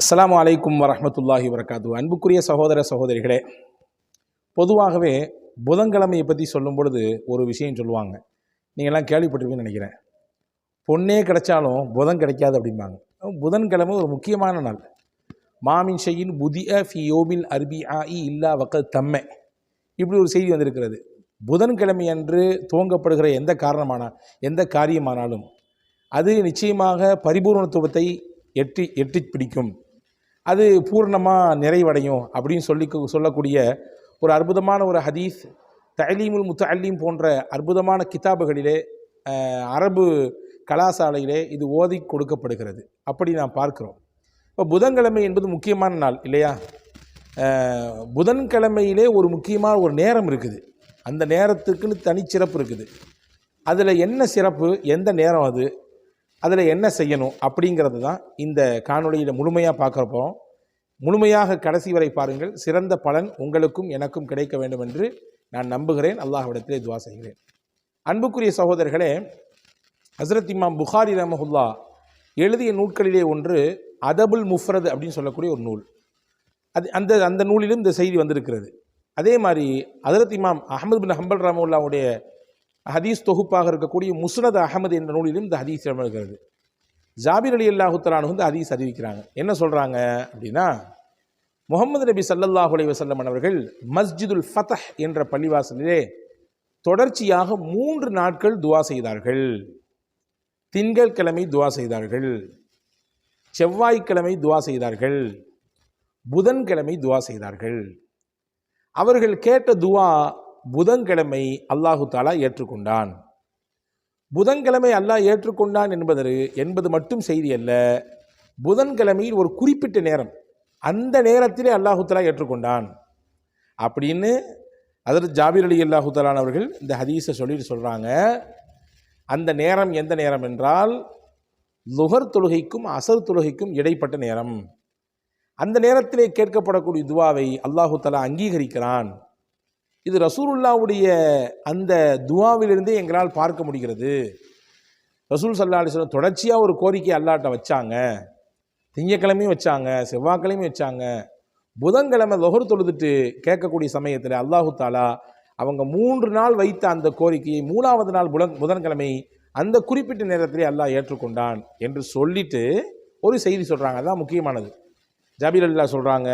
அஸ்ஸலாமு அலைக்கும் வரஹ்மத்துல்லாஹி வபரகாத்துஹு. அன்புக்குரிய சகோதர சகோதரிகளே, பொதுவாகவே புதன்கிழமையை பற்றி சொல்லும் பொழுது ஒரு விஷயம் சொல்லுவாங்க. நீங்கள்லாம் கேள்விப்பட்டிருப்பீங்கன்னு நினைக்கிறேன். பொண்ணே கிடைச்சாலும் புதன் கிடைக்காது அப்படிம்பாங்க. புதன்கிழமை ஒரு முக்கியமான நாள். மாமின் ஷையின் புதிய ஃபி யோமில் அர்பி ஆஇ இல்லா வக்கத் தம்மை, இப்படி ஒரு செய்தி வந்திருக்கிறது. புதன்கிழமை அன்று துவங்கப்படுகிற எந்த காரியமானாலும் அது நிச்சயமாக பரிபூர்ணத்துவத்தை எட்டி பிடிக்கும், அது பூர்ணமாக நிறைவடையும் அப்படின்னு சொல்லக்கூடிய ஒரு அற்புதமான ஒரு ஹதீஸ் தலீமுல் முத்தஅல்லீம் போன்ற அற்புதமான கிதாபுகளிலே, அரபு கலாசாலையிலே இது ஓதி கொடுக்கப்படுகிறது. அப்படி நாம் பார்க்கிறோம். இப்போ புதன்கிழமை என்பது முக்கியமான நாள் இல்லையா? புதன்கிழமையிலே ஒரு முக்கியமான ஒரு நேரம் இருக்குது. அந்த நேரத்துக்குன்னு தனிச்சிறப்பு இருக்குது. அதில் என்ன சிறப்பு, எந்த நேரம் அது, அதில் என்ன செய்யணும் அப்படிங்கிறது தான் இந்த காணொளியில் முழுமையாக பார்க்குறப்போ, முழுமையாக கடைசி வரை பாருங்கள். சிறந்த பலன் உங்களுக்கும் எனக்கும் கிடைக்க வேண்டும் என்று நான் நம்புகிறேன். அல்லாஹ்விடத்திலே துவா செய்கிறேன். அன்புக்குரிய சகோதரர்களே, ஹஸ்ரத் இமாம் புகாரி ரஹ்மஹுல்லா எழுதிய நூல்களிலே ஒன்று அதபுல் முஃப்ரத் அப்படின்னு சொல்லக்கூடிய ஒரு நூல். அந்த நூலிலும் இந்த செய்தி வந்திருக்கிறது. அதே மாதிரி ஹஸ்ரத் இமாம் அஹ்மது பின் ஹம்பல் ரஹ்மஹுல்லாவுடைய ஹதீஸ் தொகுப்பாக இருக்கக்கூடிய முஸ்னத் அஹமது என்ற நூலிலும் இந்த ஹதீஸ் இருக்கிறது. ஜாபிர் ரலியல்லாஹு தஆலா அன்ஹு இந்த ஹதீஸ் அறிவிக்கிறாங்க. என்ன சொல்கிறாங்க அப்படின்னா, முஹம்மது நபி ஸல்லல்லாஹு அலைஹி வஸல்லம் அவர்கள் மஸ்ஜிதுல் ஃபத்ஹ் என்ற பள்ளிவாசலிலே தொடர்ச்சியாக 3 நாட்கள் துவா செய்தார்கள். திங்கட்கிழமை துவா செய்தார்கள், செவ்வாய்க்கிழமை துவா செய்தார்கள், புதன்கிழமை துவா செய்தார்கள். அவர்கள் கேட்ட துவா புதன்கிழமை அல்லாஹு தாலா ஏற்றுக்கொண்டான். புதன்கிழமை அல்லாஹ் ஏற்றுக்கொண்டான் என்பது மட்டும் செய்தி அல்ல. புதன்கிழமையில் ஒரு குறிப்பிட்ட நேரம், அந்த நேரத்திலே அல்லாஹு தாலா ஏற்றுக்கொண்டான் அப்படின்னு ஹஜ்ரத் ஜாபிர் ரலியல்லாஹு தஆலா அவர்கள் இந்த ஹதீஸை சொல்கிறாங்க. அந்த நேரம் எந்த நேரம் என்றால், லுஹர் தொழுகைக்கும் அசர் தொழுகைக்கும் இடைப்பட்ட நேரம். அந்த நேரத்திலே கேட்கப்படக்கூடிய துவாவை அல்லாஹு தாலா அங்கீகரிக்கிறான். இது ரசூலுல்லாவுடைய அந்த துவாவிலிருந்தே எங்களால் பார்க்க முடிகிறது. ரசூல் ஸல்லல்லாஹு அலைஹி வஸல்லம் தொடர்ச்சியாக ஒரு கோரிக்கை அல்லாஹ்ட்ட வச்சாங்க. திங்கக்கிழமையும் வச்சாங்க, செவ்வாய்க்கிழமையும் வச்சாங்க. புதன்கிழமை லுஹர் தொழுதுட்டு கேட்கக்கூடிய சமயத்தில் அல்லாஹு தாலா அவங்க 3 நாள் வைத்த அந்த கோரிக்கையை 3வது நாள் புதன்கிழமை அந்த குறிப்பிட்ட நேரத்திலே அல்லாஹ் ஏற்றுக்கொண்டான் என்று சொல்லிட்டு ஒரு செய்தி சொல்கிறாங்க. அதுதான் முக்கியமானது. ஜாபிர் ரலியல்லாஹு சொல்கிறாங்க,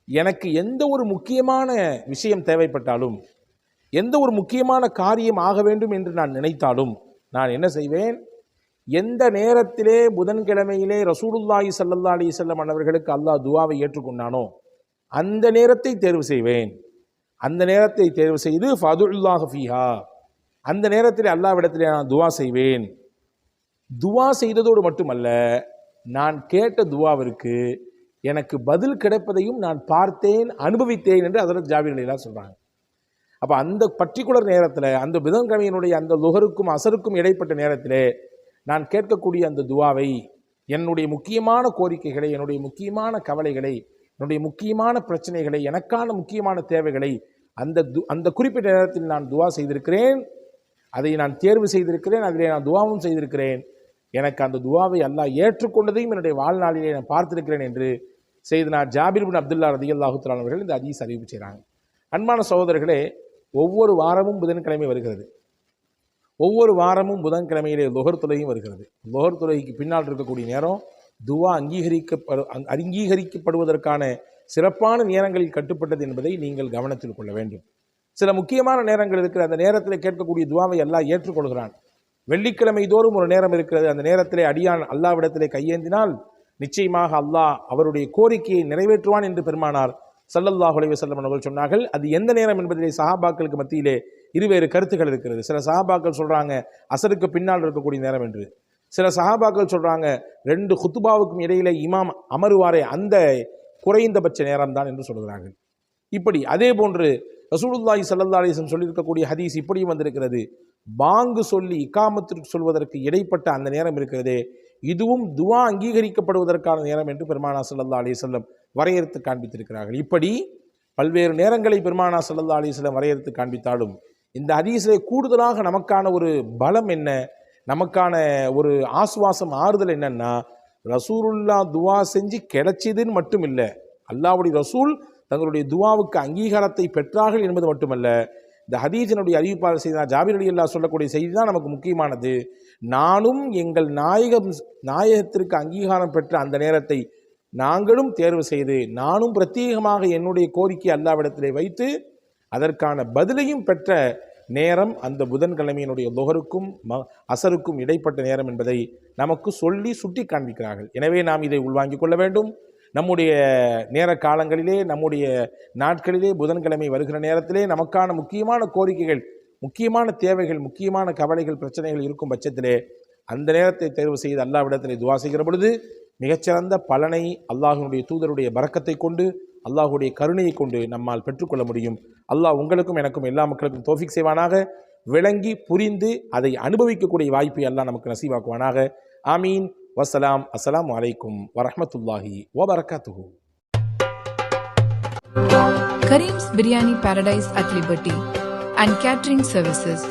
எனக்கு எந்த ஒரு முக்கியமான விஷயம் தேவைப்பட்டாலும், எந்த ஒரு முக்கியமான காரியம் ஆக வேண்டும் என்று நான் நினைத்தாலும், நான் என்ன செய்வேன், எந்த நேரத்திலே புதன்கிழமையிலே ரசூலுல்லாஹி ஸல்லல்லாஹு அலைஹி வஸல்லம் அவர்களுக்கு அல்லாஹ் துவாவை ஏற்றுக்கொண்டானோ அந்த நேரத்தை தேர்வு செய்வேன். அந்த நேரத்தை தேர்வு செய்து ஃபதுல்லாஹு ஃபீஹா, அந்த நேரத்திலே அல்லாஹ்விடத்திலே நான் துவா செய்வேன். துவா செய்ததோடு மட்டுமல்ல, நான் கேட்ட துவாவிற்கு எனக்கு பதில் கிடைப்பதையும் நான் பார்த்தேன், அனுபவித்தேன் என்று ஹஜ்ரத் ஜாபிர் ரலியல்லாஹு சொல்கிறாங்க. அப்போ அந்த பர்டிகுலர் நேரத்தில், அந்த புதன்கிழமையினுடைய அந்த லுஹருக்கும் அசருக்கும் இடைப்பட்ட நேரத்திலே நான் கேட்கக்கூடிய அந்த துவாவை, என்னுடைய முக்கியமான கோரிக்கைகளை, என்னுடைய முக்கியமான கவலைகளை, என்னுடைய முக்கியமான பிரச்சனைகளை, எனக்கான முக்கியமான தேவைகளை அந்த குறிப்பிட்ட நேரத்தில் நான் துவா செய்திருக்கிறேன். அதை நான் தேர்வு செய்திருக்கிறேன், அதிலே நான் துவாவும் செய்திருக்கிறேன். எனக்கு அந்த துவாவை அல்லாஹ் ஏற்றுக்கொண்டதையும் என்னுடைய வாழ்நாளிலே நான் பார்த்திருக்கிறேன் என்று செய்தனா ஜாபிர் பின் அப்துல்லா ரலியல்லாஹு தஆலா அவர்கள் இந்த ஹதீஸ் அறிவிப்பு செய்கிறாங்க. அன்பான சகோதரர்களே, ஒவ்வொரு வாரமும் புதன்கிழமை வருகிறது. ஒவ்வொரு வாரமும் புதன்கிழமையிலே லுஹர் தொழுகையும் வருகிறது. லுஹர் தொழுகைக்கு பின்னால் இருக்கக்கூடிய நேரம் துவா அங்கீகரிக்கப்படுவதற்கான சிறப்பான நேரங்களில் கட்டுப்பட்டது என்பதை நீங்கள் கவனத்தில் கொள்ள வேண்டும். சில முக்கியமான நேரங்கள் இருக்கிற, அந்த நேரத்தில் கேட்கக்கூடிய துவாவை அல்லாஹ் ஏற்றுக்கொள்கிறான். வெள்ளிக்கிழமை தோறும் ஒரு நேரம் இருக்கிறது. அந்த நேரத்திலே அடியான் அல்லாஹ்விடத்திலே கையேந்தினால் நிச்சயமாக அல்லாஹ் அவருடைய கோரிக்கையை நிறைவேற்றுவான் என்று பெருமானார் ஸல்லல்லாஹு அலைஹி வஸல்லம் அவர்கள் சொன்னார்கள். அது எந்த நேரம் என்பதிலே சஹாபாக்களுக்கு மத்தியிலே இருவேறு கருத்துக்கள் இருக்கிறது. சில சஹாபாக்கள் சொல்கிறாங்க அசருக்கு பின்னால் இருக்கக்கூடிய நேரம் என்று. சில சஹாபாக்கள் சொல்கிறாங்க 2 குத்துபாவுக்கும் இடையிலே இமாம் அமருவாரே அந்த குறைந்தபட்ச நேரம் தான் என்று சொல்கிறார்கள். இப்படி அதே போன்று ரசூலுல்லாஹி ஸல்லல்லாஹு அலைஹி வஸல்லம் சொல்லியிருக்கக்கூடிய ஹதீஸ் இப்படியும் வந்திருக்கிறது. பாங்கு சொல்லி இகாமத்திற்கு சொல்வதற்கு இடைப்பட்ட அந்த நேரம் இருக்கிறதே, இதுவும் துவா அங்கீகரிக்கப்படுவதற்கான நேரம் என்று பெருமானார் ஸல்லல்லாஹு அலைஹி வஸல்லம் வரையறுத்து காண்பித்திருக்கிறார்கள். இப்படி பல்வேறு நேரங்களை பெருமானார் ஸல்லல்லாஹு அலைஹி வஸல்லம் வரையறுத்து காண்பித்தாலும், இந்த ஹதீஸிலே கூடுதலாக நமக்கான ஒரு பலம் என்ன, நமக்கான ஒரு ஆசுவாசம் ஆறுதல் என்னன்னா, ரசூலுல்லா துவா செஞ்சு கிடைச்சதுன்னு மட்டும் இல்லை, அல்லாஹ்வுடைய ரசூல் தங்களுடைய துவாவுக்கு அங்கீகாரத்தை பெற்றார்கள் என்பது மட்டுமல்ல, இந்த ஹதீஸினுடைய அறிவிப்பாளர் செய்த ஜாபிர் ரலியல்லாஹு சொல்லக்கூடிய செய்தி தான் நமக்கு முக்கியமானது. நானும் எங்கள் நாயகத்திற்கு அங்கீகாரம் பெற்ற அந்த நேரத்தை நாங்களும் தேர்வு செய்து, நானும் பிரத்யேகமாக என்னுடைய கோரிக்கை அல்லாஹ்விடத்திலே வைத்து அதற்கான பதிலையும் பெற்ற நேரம் அந்த புதன்கிழமையினுடைய லுஹருக்கும் அசருக்கும் இடைப்பட்ட நேரம் என்பதை நமக்கு சொல்லி சுட்டி காண்பிக்கிறார்கள். எனவே நாம் இதை உள்வாங்கிக் கொள்ள வேண்டும். நம்முடைய நேர காலங்களிலே, நம்முடைய நாட்களிலே, புதன்கிழமை வருகிற நேரத்திலே நமக்கான முக்கியமான கோரிக்கைகள், முக்கியமான தேவைகள், முக்கியமான கவலைகள், பிரச்சனைகள் இருக்கும் பட்சத்திலே அந்த நேரத்தை தேர்வு செய்து அல்லாஹ்விடத்திலே துவா செய்கிற பொழுது மிகச்சிறந்த பலனை அல்லாஹ்வுடைய தூதருடைய பரக்கத்தை கொண்டு, அல்லாஹ்வுடைய கருணையை கொண்டு நம்மால் பெற்றுக்கொள்ள முடியும். அல்லாஹ் உங்களுக்கும் எனக்கும் எல்லா மக்களுக்கும் தௌஃபீக் செய்வானாக. விளங்கி புரிந்து அதை அனுபவிக்கக்கூடிய வாய்ப்பை அல்லாஹ் நமக்கு நசீவாக்குவானாக. ஆமீன். வஸ்ஸலாம். அஸ்ஸலாமு அலைக்கும் வரஹ்மத்துல்லாஹி வபரகாத்துஹு. Kareem's biryani paradise at Liberty and catering services,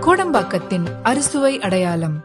கோடம்பாக்கத்தின் அறுசுவை அடையாளம்.